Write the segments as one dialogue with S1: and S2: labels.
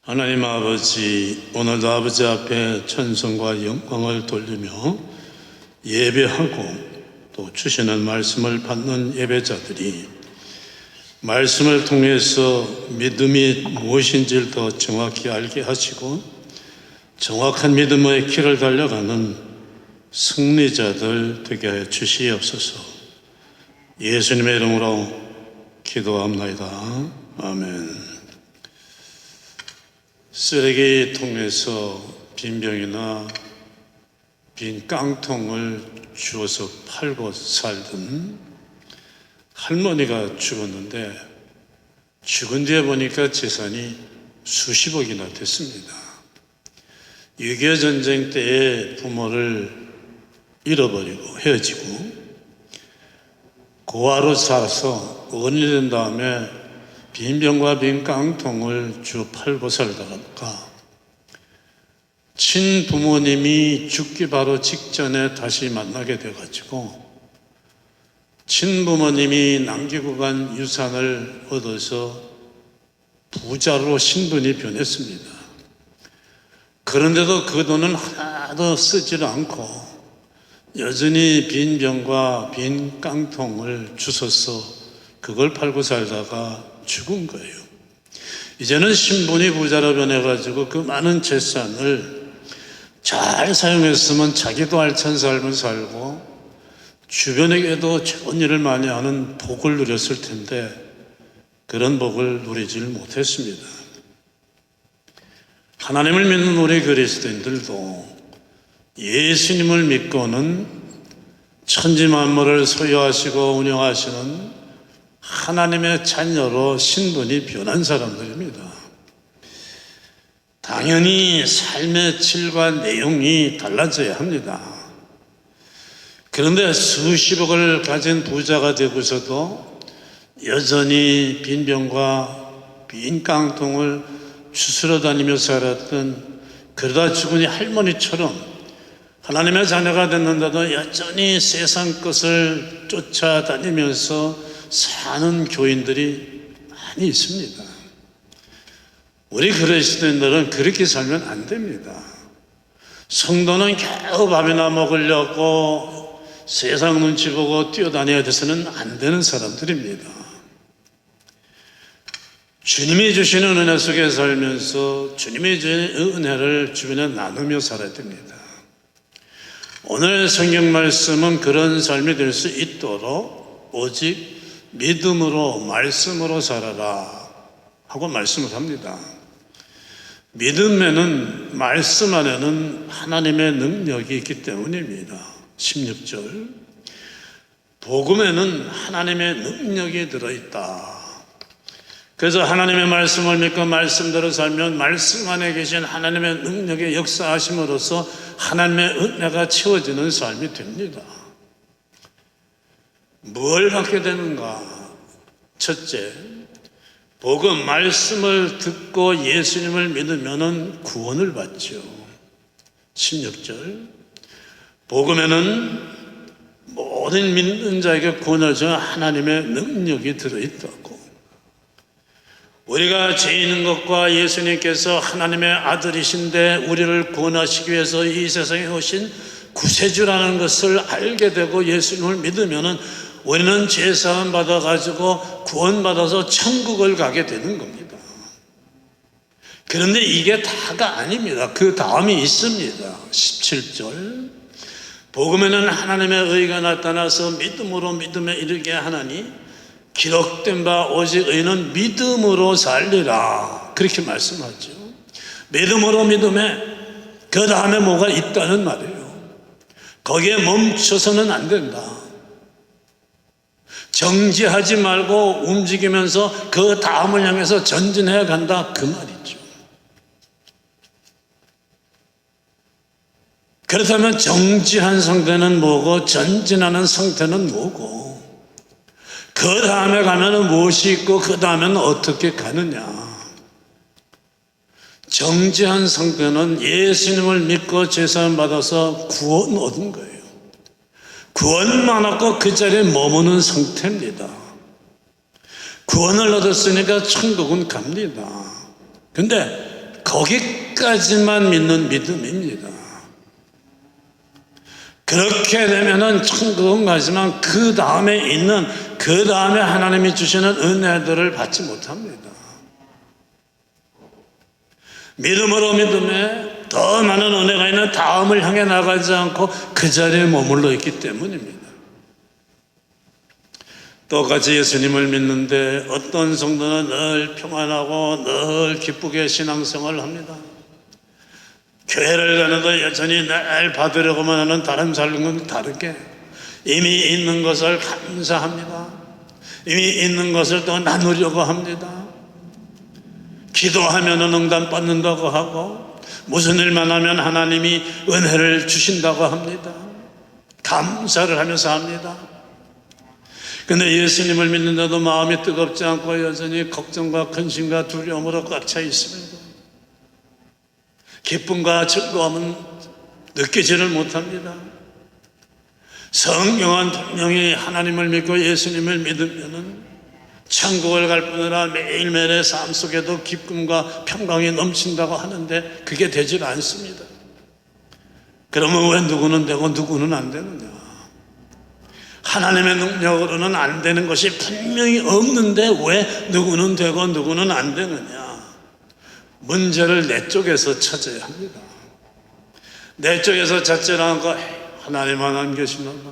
S1: 하나님 아버지, 오늘도 아버지 앞에 찬송과 영광을 돌리며 예배하고 또 주시는 말씀을 받는 예배자들이 말씀을 통해서 믿음이 무엇인지를 더 정확히 알게 하시고 정확한 믿음의 길을 달려가는 승리자들 되게 하여 주시옵소서. 예수님의 이름으로 기도합나이다. 아멘. 쓰레기통에서 빈 병이나 빈 깡통을 주워서 팔고 살던 할머니가 죽었는데 죽은 뒤에 보니까 재산이 수십억이나 됐습니다. 6.25 전쟁 때에 부모를 잃어버리고 헤어지고 고아로 자라서 어른이 된 다음에 빈 병과 빈 깡통을 주워 팔고 살다가 친부모님이 죽기 바로 직전에 다시 만나게 돼가지고 친부모님이 남기고 간 유산을 얻어서 부자로 신분이 변했습니다. 그런데도 그 돈은 하나도 쓰지를 않고 여전히 빈 병과 빈 깡통을 주워서 그걸 팔고 살다가 죽은 거예요. 이제는 신분이 부자로 변해가지고 그 많은 재산을 잘 사용했으면 자기도 알찬 삶을 살고 주변에게도 좋은 일을 많이 하는 복을 누렸을 텐데 그런 복을 누리질 못했습니다. 하나님을 믿는 우리 그리스도인들도 예수님을 믿고는 천지 만물을 소유하시고 운영하시는 하나님의 자녀로 신분이 변한 사람들입니다. 당연히 삶의 질과 내용이 달라져야 합니다. 그런데 수십억을 가진 부자가 되고서도 여전히 빈 병과 빈 깡통을 주스러 다니며 살았던 그러다 죽은 이 할머니처럼 하나님의 자녀가 됐는데도 여전히 세상 것을 쫓아다니면서 사는 교인들이 많이 있습니다. 우리 그리스도인들은 그렇게 살면 안 됩니다. 성도는 겨우 밥이나 먹으려고 세상 눈치 보고 뛰어다녀야 돼서는 안 되는 사람들입니다. 주님이 주시는 은혜 속에 살면서 주님이 주시는 은혜를 주변에 나누며 살아야 됩니다. 오늘 성경 말씀은 그런 삶이 될 수 있도록 오직 믿음으로 말씀으로 살아라 하고 말씀을 합니다. 믿음에는 말씀 안에는 하나님의 능력이 있기 때문입니다. 16절 복음에는 하나님의 능력이 들어있다. 그래서 하나님의 말씀을 믿고 말씀대로 살면 말씀 안에 계신 하나님의 능력의 역사하심으로써 하나님의 은혜가 채워지는 삶이 됩니다. 뭘 받게 되는가? 첫째, 복음 말씀을 듣고 예수님을 믿으면 구원을 받죠. 16절 복음에는 모든 믿는 자에게 구원을 주는 하나님의 능력이 들어있다고. 우리가 죄 있는 것과 예수님께서 하나님의 아들이신데 우리를 구원하시기 위해서 이 세상에 오신 구세주라는 것을 알게 되고 예수님을 믿으면 우리는 죄사함 받아가지고 구원받아서 천국을 가게 되는 겁니다. 그런데 이게 다가 아닙니다. 그 다음이 있습니다. 17절 복음에는 하나님의 의가 나타나서 믿음으로 믿음에 이르게 하나니 기록된 바 오직 의는 믿음으로 살리라 그렇게 말씀하죠. 믿음으로 믿음에 그 다음에 뭐가 있다는 말이에요. 거기에 멈춰서는 안 된다. 정지하지 말고 움직이면서 그 다음을 향해서 전진해 간다 그 말이죠. 그렇다면 정지한 상태는 뭐고 전진하는 상태는 뭐고 그 다음에 가면 무엇이 있고 그 다음에는 어떻게 가느냐. 정지한 상태는 예수님을 믿고 죄사함 받아서 구원 얻은 거예요. 구원만 얻고 그 자리에 머무는 상태입니다. 구원을 얻었으니까 천국은 갑니다. 근데 거기까지만 믿는 믿음입니다. 그렇게 되면은 천국은 가지만 그 다음에 하나님이 주시는 은혜들을 받지 못합니다. 믿음으로 믿음에 더 많은 은혜가 있는 다음을 향해 나가지 않고 그 자리에 머물러 있기 때문입니다. 똑같이 예수님을 믿는데 어떤 성도는 늘 평안하고 늘 기쁘게 신앙생활을 합니다. 교회를 가는데 여전히 늘 받으려고만 하는 다른 삶은 다르게 이미 있는 것을 감사합니다. 이미 있는 것을 또 나누려고 합니다. 기도하면 응답받는다고 하고 무슨 일만 하면 하나님이 은혜를 주신다고 합니다. 감사를 하면서 합니다. 근데 예수님을 믿는데도 마음이 뜨겁지 않고 여전히 걱정과 근심과 두려움으로 꽉 차 있습니다. 기쁨과 즐거움은 느끼지를 못합니다. 성경은 분명히 하나님을 믿고 예수님을 믿으면 천국을 갈 뿐더러 매일매일의 삶 속에도 기쁨과 평강이 넘친다고 하는데 그게 되질 않습니다. 그러면 왜 누구는 되고 누구는 안 되느냐? 하나님의 능력으로는 안 되는 것이 분명히 없는데 왜 누구는 되고 누구는 안 되느냐? 문제를 내 쪽에서 찾아야 합니다. 내 쪽에서 찾지 않고 하나님만 안 계시나 봐.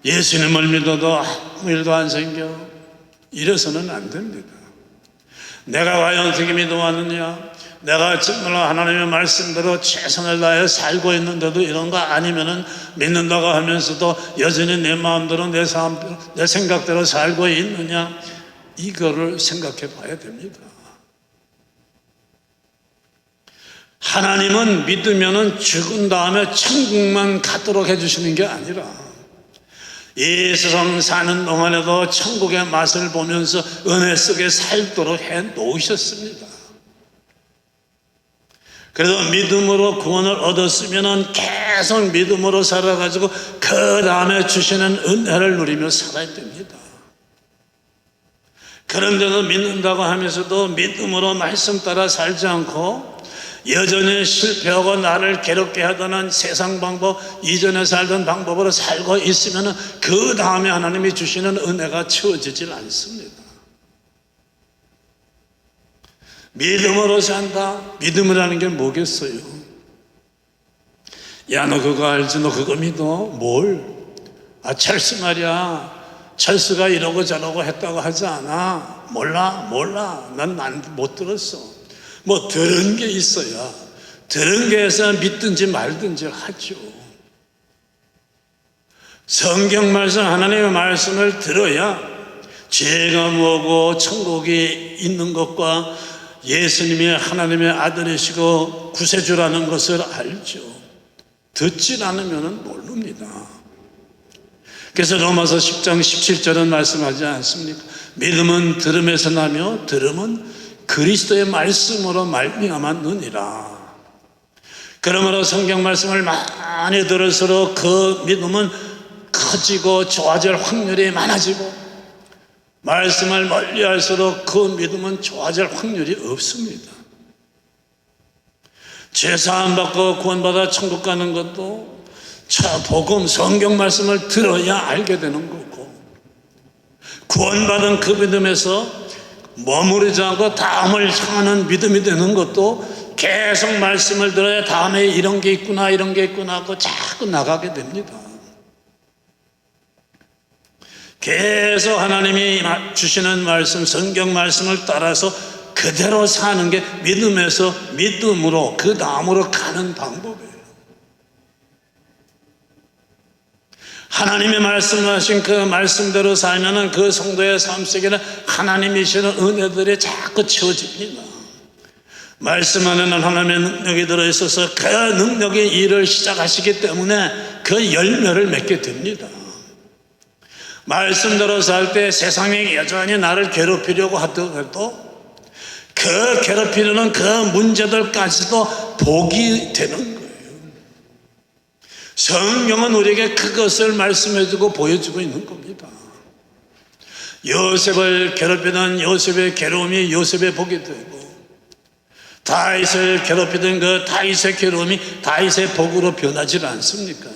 S1: 예수님을 믿어도 아무 일도 안 생겨. 이래서는 안 됩니다. 내가 과연 어떻게 믿어왔느냐? 내가 정말 하나님의 말씀대로 최선을 다해 살고 있는데도 이런 거 아니면은 믿는다고 하면서도 여전히 내 마음대로 내 삶대로 내 생각대로 살고 있느냐? 이거를 생각해 봐야 됩니다. 하나님은 믿으면은 죽은 다음에 천국만 가도록 해주시는 게 아니라 이 세상 사는 동안에도 천국의 맛을 보면서 은혜 속에 살도록 해 놓으셨습니다. 그래서 믿음으로 구원을 얻었으면 계속 믿음으로 살아가지고 그 다음에 주시는 은혜를 누리며 살아야 됩니다. 그런데도 믿는다고 하면서도 믿음으로 말씀 따라 살지 않고 여전히 실패하고 나를 괴롭게 하던 세상 방법, 이전에 살던 방법으로 살고 있으면 그 다음에 하나님이 주시는 은혜가 채워지질 않습니다. 믿음으로 산다. 믿음이라는 게 뭐겠어요? 야, 너 그거 알지? 너 그거 믿어? 뭘? 찰스 말이야. 찰스가 이러고 저러고 했다고 하지 않아? 몰라. 난 못 들었어. 뭐 들은 게 있어야 들은 게 있어야 믿든지 말든지 하죠. 성경 말씀, 하나님의 말씀을 들어야 죄가 뭐고 천국이 있는 것과 예수님이 하나님의 아들이시고 구세주라는 것을 알죠. 듣지 않으면 모릅니다. 그래서 로마서 10장 17절은 말씀하지 않습니까? 믿음은 들음에서 나며 들음은 그리스도의 말씀으로 말미암았느니라. 그러므로 성경 말씀을 많이 들을수록 그 믿음은 커지고 좋아질 확률이 많아지고 말씀을 멀리 할수록 그 믿음은 좋아질 확률이 없습니다. 죄사함 받고 구원받아 천국 가는 것도 복음 성경 말씀을 들어야 알게 되는 거고 구원받은 그 믿음에서 머무르지 않고 다음을 향하는 믿음이 되는 것도 계속 말씀을 들어야 다음에 이런 게 있구나 하고 자꾸 나가게 됩니다. 계속 하나님이 주시는 말씀, 성경 말씀을 따라서 그대로 사는 게 믿음에서 믿음으로 그 다음으로 가는 방법이에요. 하나님의 말씀하신 그 말씀대로 살면은 그 성도의 삶 속에는 하나님이시는 은혜들이 자꾸 채워집니다. 말씀 안에는 하나님의 능력이 들어있어서 그 능력의 일을 시작하시기 때문에 그 열매를 맺게 됩니다. 말씀대로 살 때 세상이 여전히 나를 괴롭히려고 하더라도 그 괴롭히려는 그 문제들까지도 복이 되는 거예요. 성경은 우리에게 그것을 말씀해주고 보여주고 있는 겁니다. 요셉을 괴롭히던 요셉의 괴로움이 요셉의 복이 되고 다윗을 괴롭히던 그 다윗의 괴로움이 다윗의 복으로 변하지 않습니까?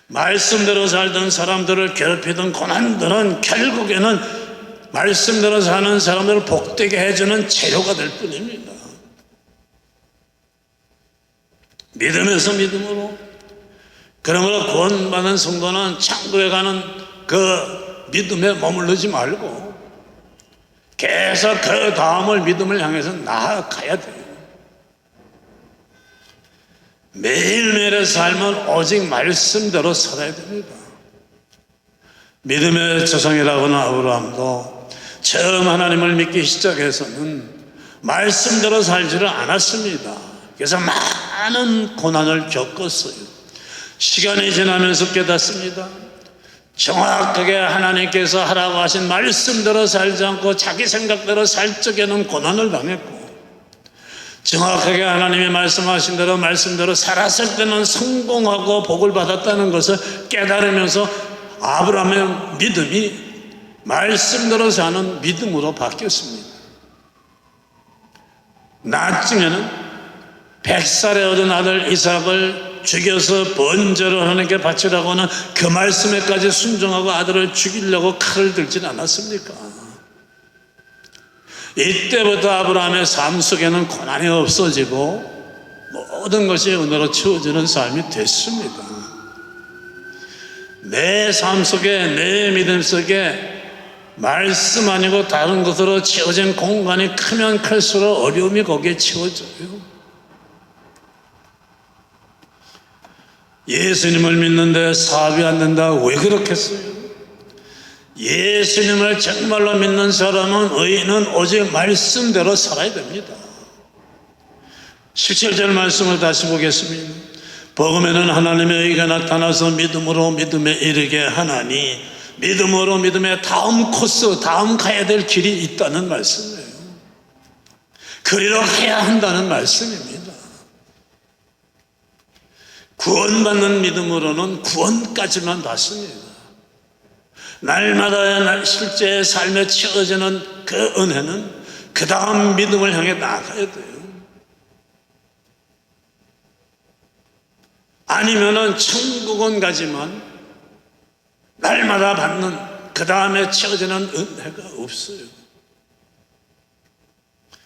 S1: 말씀대로 살던 사람들을 괴롭히던 고난들은 결국에는 말씀대로 사는 사람들을 복되게 해주는 재료가 될 뿐입니다. 믿음에서 믿음으로, 그러므로 구원받은 성도는 천국에 가는 그 믿음에 머무르지 말고 계속 그 다음을 믿음을 향해서 나아가야 돼요. 매일매일의 삶은 오직 말씀대로 살아야 됩니다. 믿음의 조상이라고 하는 아브라함도 처음 하나님을 믿기 시작해서는 말씀대로 살지를 않았습니다. 그래서 많은 고난을 겪었어요. 시간이 지나면서 깨닫습니다. 정확하게 하나님께서 하라고 하신 말씀대로 살지 않고 자기 생각대로 살 적에는 고난을 당했고, 정확하게 하나님이 말씀하신 대로 말씀대로 살았을 때는 성공하고 복을 받았다는 것을 깨달으면서 아브라함의 믿음이 말씀대로 사는 믿음으로 바뀌었습니다. 나중에는 100살에 얻은 아들 이삭을 죽여서 번제로 하나님께 바치라고 하는 그 말씀에까지 순종하고 아들을 죽이려고 칼을 들진 않았습니까? 이때부터 아브라함의 삶 속에는 고난이 없어지고 모든 것이 은혜로 채워지는 삶이 됐습니다. 내 삶 속에, 내 믿음 속에 말씀 아니고 다른 것으로 채워진 공간이 크면 클수록 어려움이 거기에 채워져요. 예수님을 믿는데 사업이 안 된다. 왜 그렇겠어요? 예수님을 정말로 믿는 사람은, 의인은 오직 말씀대로 살아야 됩니다. 17절 말씀을 다시 보겠습니다. 복음에는 하나님의 의가 나타나서 믿음으로 믿음에 이르게 하나니, 믿음으로 믿음의 다음 코스, 다음 가야 될 길이 있다는 말씀이에요. 그리로 가야 한다는 말씀입니다. 구원받는 믿음으로는 구원까지만 받습니다. 날마다 실제의 삶에 채워지는 그 은혜는 그 다음 믿음을 향해 나아가야 돼요. 아니면은 천국은 가지만 날마다 받는 그 다음에 채워지는 은혜가 없어요.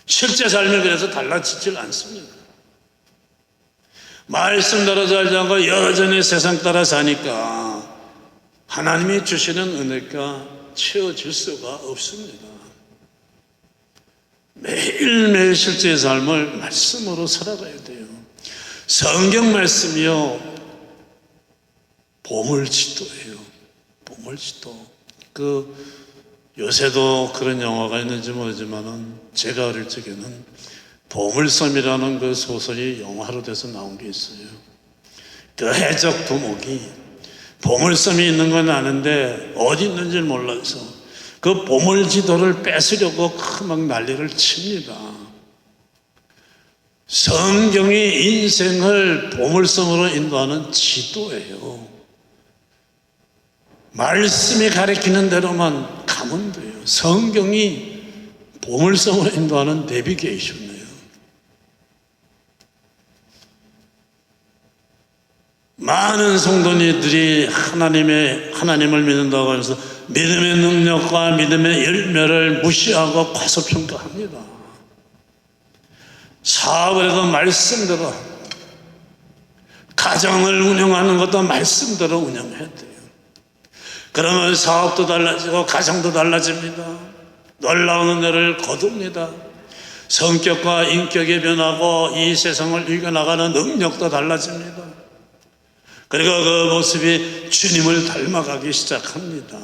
S1: 실제 삶이 그래서 달라지질 않습니다. 말씀대로 살지 않고 여전히 세상 따라 사니까 하나님이 주시는 은혜가 채워질 수가 없습니다. 매일매일 실제의 삶을 말씀으로 살아가야 돼요. 성경 말씀이요, 보물지도예요. 보물지도. 요새도 그런 영화가 있는지 모르지만은 제가 어릴 적에는 보물섬이라는 그 소설이 영화로 돼서 나온 게 있어요. 그 해적 두목이 보물섬이 있는 건 아는데 어디 있는지 몰라서 그 보물지도를 뺏으려고 막 난리를 칩니다. 성경이 인생을 보물섬으로 인도하는 지도예요. 말씀이 가리키는 대로만 가면 돼요. 성경이 보물섬으로 인도하는 내비게이션이에요. 많은 성도님들이 하나님을 믿는다고 하면서 믿음의 능력과 믿음의 열매를 무시하고 과소평가합니다. 사업을 해도 말씀대로, 가정을 운영하는 것도 말씀대로 운영해야 돼요. 그러면 사업도 달라지고 가정도 달라집니다. 놀라운 은혜를 거둡니다. 성격과 인격이 변하고 이 세상을 이겨나가는 능력도 달라집니다. 그리고 그 모습이 주님을 닮아가기 시작합니다.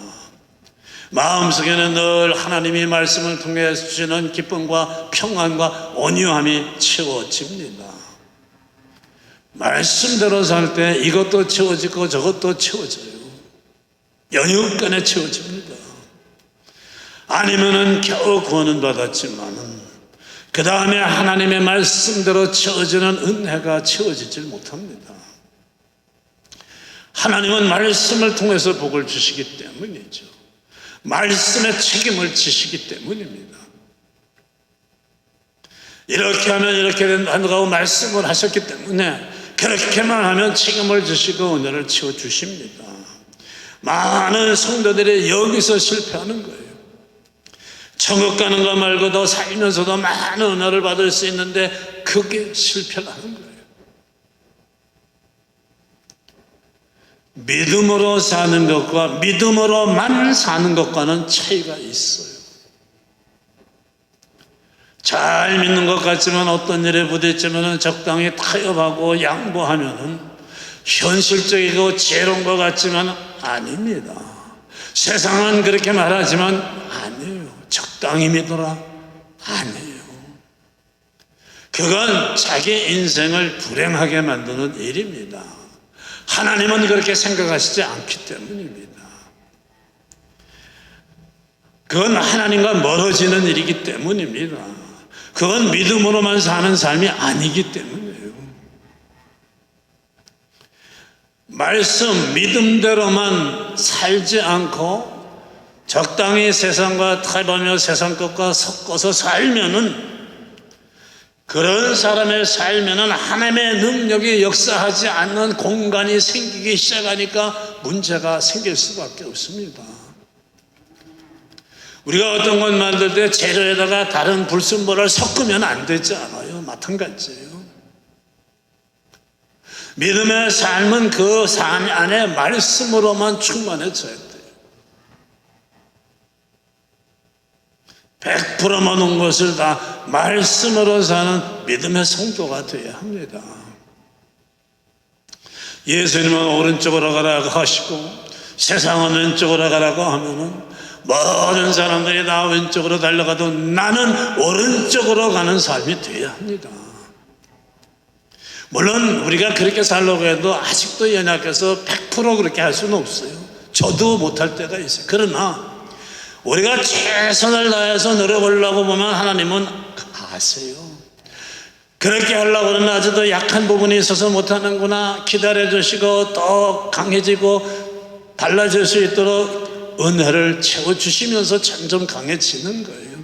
S1: 마음속에는 늘 하나님이 말씀을 통해 주시는 기쁨과 평안과 온유함이 채워집니다. 말씀대로 살 때 이것도 채워지고 저것도 채워져요. 연육간에 채워집니다. 아니면은 겨우 구원은 받았지만은 그 다음에 하나님의 말씀대로 채워지는 은혜가 채워지질 못합니다. 하나님은 말씀을 통해서 복을 주시기 때문이죠. 말씀의 책임을 지시기 때문입니다. 이렇게 하면 이렇게 된다고 말씀을 하셨기 때문에 그렇게만 하면 책임을 지시고 은혜를 채워주십니다. 많은 성도들이 여기서 실패하는 거예요. 천국 가는 거 말고도 살면서도 많은 은혜를 받을 수 있는데 그게 실패를 하는 거예요. 믿음으로 사는 것과 믿음으로만 사는 것과는 차이가 있어요. 잘 믿는 것 같지만 어떤 일에 부딪히면 적당히 타협하고 양보하면 현실적이고 지혜로운 것 같지만 아닙니다. 세상은 그렇게 말하지만 아니에요. 적당히 믿어라. 아니에요. 그건 자기 인생을 불행하게 만드는 일입니다. 하나님은 그렇게 생각하시지 않기 때문입니다. 그건 하나님과 멀어지는 일이기 때문입니다. 그건 믿음으로만 사는 삶이 아니기 때문이에요. 말씀, 믿음대로만 살지 않고 적당히 세상과 타협하며 세상 것과 섞어서 살면은 그런 사람의 삶에는 하나님의 능력이 역사하지 않는 공간이 생기기 시작하니까 문제가 생길 수밖에 없습니다. 우리가 어떤 것 만들 때 재료에다가 다른 불순물을 섞으면 안 되지 않아요? 마찬가지예요. 믿음의 삶은 그 삶 안에 말씀으로만 충만해져야 돼요. 100% 모든 것을 다 말씀으로 사는 믿음의 성도가 되어야 합니다. 예수님은 오른쪽으로 가라고 하시고 세상은 왼쪽으로 가라고 하면은 모든 사람들이 나 왼쪽으로 달려가도 나는 오른쪽으로 가는 삶이 되어야 합니다. 물론 우리가 그렇게 살려고 해도 아직도 연약해서 100% 그렇게 할 수는 없어요. 저도 못할 때가 있어요. 그러나 우리가 최선을 다해서 노력하려고 보면 하나님은 아세요. 그렇게 하려고 그러면 아직도 약한 부분이 있어서 못하는구나 기다려주시고 또 강해지고 달라질 수 있도록 은혜를 채워주시면서 점점 강해지는 거예요.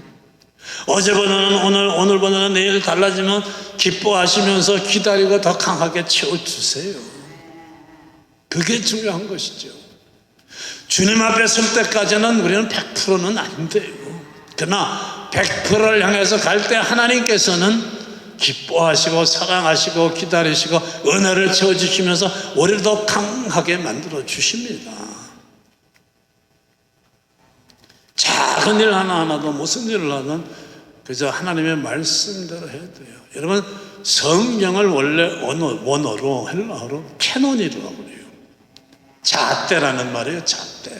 S1: 어제보다는 오늘보다는 내일 달라지면 기뻐하시면서 기다리고 더 강하게 채워주세요. 그게 중요한 것이죠. 주님 앞에 설 때까지는 우리는 100%는 안 돼요. 그러나 100%를 향해서 갈 때 하나님께서는 기뻐하시고 사랑하시고 기다리시고 은혜를 채워주시면서 우리를 더 강하게 만들어 주십니다. 작은 일 하나하나도 무슨 일을 하든 그저 하나님의 말씀대로 해야 돼요. 여러분 성경을 원래 원어로 헬라어로 캐논이라고 그래요. 잣대라는 말이에요. 잣대.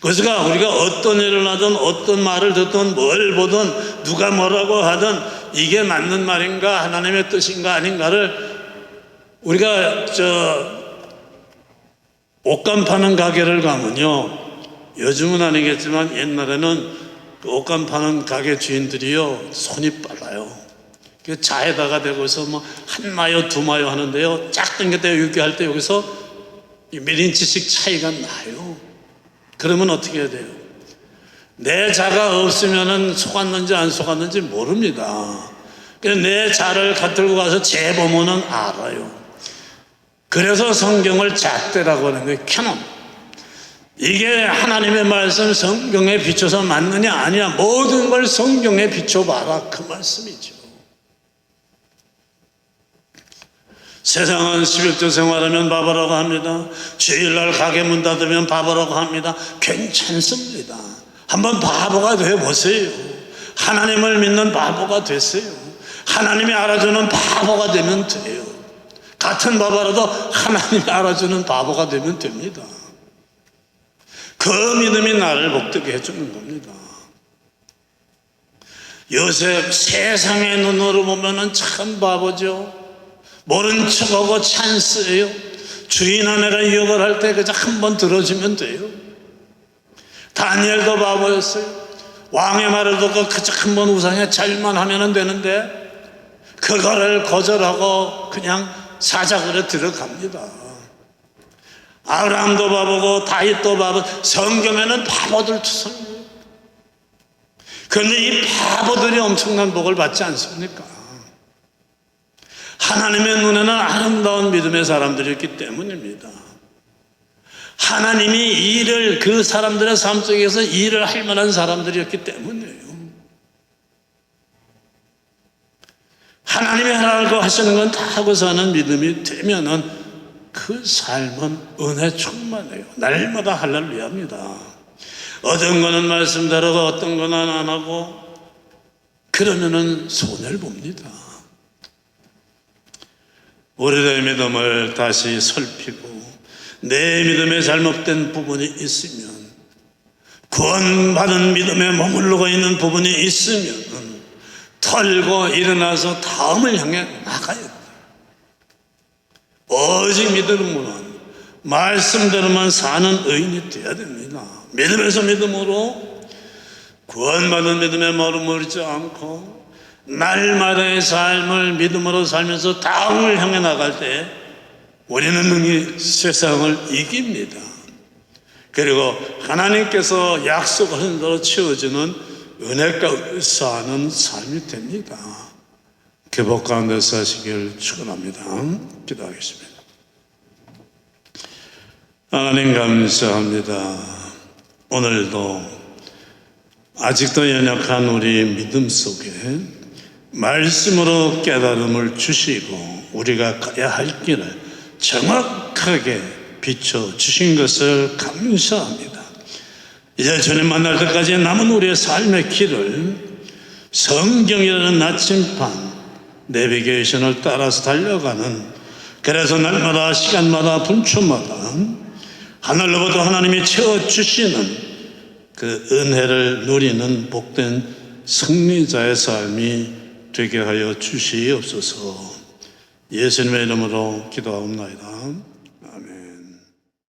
S1: 그래서 우리가 어떤 일을 하든 어떤 말을 듣든 뭘 보든 누가 뭐라고 하든 이게 맞는 말인가 하나님의 뜻인가 아닌가를 우리가 옷감 파는 가게를 가면요, 요즘은 아니겠지만 옛날에는 그 옷감 파는 가게 주인들이요 손이 빨라요. 그 자에다가 대고서 뭐 한 마요 두 마요 하는데요, 쫙 당겼다 이렇게 할 때 여기서 몇 인치씩 차이가 나요. 그러면 어떻게 해야 돼요? 내 자가 없으면은 속았는지 안 속았는지 모릅니다. 그래서 내 자를 들고 가서 재보면은 알아요. 그래서 성경을 잣대라고 하는 거예요. 캐논. 이게 하나님의 말씀 성경에 비춰서 맞느냐 아니냐 모든 걸 성경에 비춰봐라 그 말씀이죠. 세상은 11조 생활하면 바보라고 합니다. 주일날 가게 문 닫으면 바보라고 합니다. 괜찮습니다. 한번 바보가 되어보세요. 하나님을 믿는 바보가 되세요. 하나님이 알아주는 바보가 되면 돼요. 같은 바보라도 하나님이 알아주는 바보가 되면 됩니다. 그 믿음이 나를 복되게 해주는 겁니다. 요셉 세상의 눈으로 보면 참 바보죠. 모른 척하고 찬스예요. 주인 아내가 유혹을 할 때 그저 한번 들어주면 돼요. 다니엘도 바보였어요. 왕의 말을 듣고 그저 한번 우상에 잘만 하면 되는데 그거를 거절하고 그냥 사자굴에 들어갑니다. 아브라함도 바보고 다윗도 바보. 성경에는 바보들 투성이에요. 그런데 이 바보들이 엄청난 복을 받지 않습니까? 하나님의 눈에는 아름다운 믿음의 사람들이었기 때문입니다. 하나님이 일을 그 사람들의 삶 속에서 일을 할 만한 사람들이었기 때문이에요. 하나님이 하라고 하시는 건 다 하고 사는 믿음이 되면은 그 삶은 은혜 충만해요. 날마다 할렐루야입니다. 어떤 거는 말씀대로 어떤 거는 안 하고 그러면은 손해를 봅니다. 우리의 믿음을 다시 살피고 내 믿음에 잘못된 부분이 있으면, 구원받은 믿음에 머무르고 있는 부분이 있으면 털고 일어나서 다음을 향해 나가야 돼요. 오직 믿음으로만, 말씀대로만 사는 의인이 되어야 됩니다. 믿음에서 믿음으로, 구원받은 믿음에 머무르지 않고 날마다의 삶을 믿음으로 살면서 다음을 향해 나갈 때 우리는 능히 세상을 이깁니다. 그리고 하나님께서 약속하신 대로 채워주는 은혜 가운데 사는 삶이 됩니다. 그 복 가운데 사시길 축원합니다. 기도하겠습니다. 하나님 감사합니다. 오늘도 아직도 연약한 우리 믿음 속에 말씀으로 깨달음을 주시고 우리가 가야 할 길을 정확하게 비춰주신 것을 감사합니다. 이제 주님 만날 때까지 남은 우리의 삶의 길을 성경이라는 나침반 내비게이션을 따라서 달려가는, 그래서 날마다 시간마다 분초마다 하늘로부터 하나님이 채워주시는 그 은혜를 누리는 복된 승리자의 삶이 되게 하여 주시옵소서. 예수님의 이름으로 기도하옵나이다.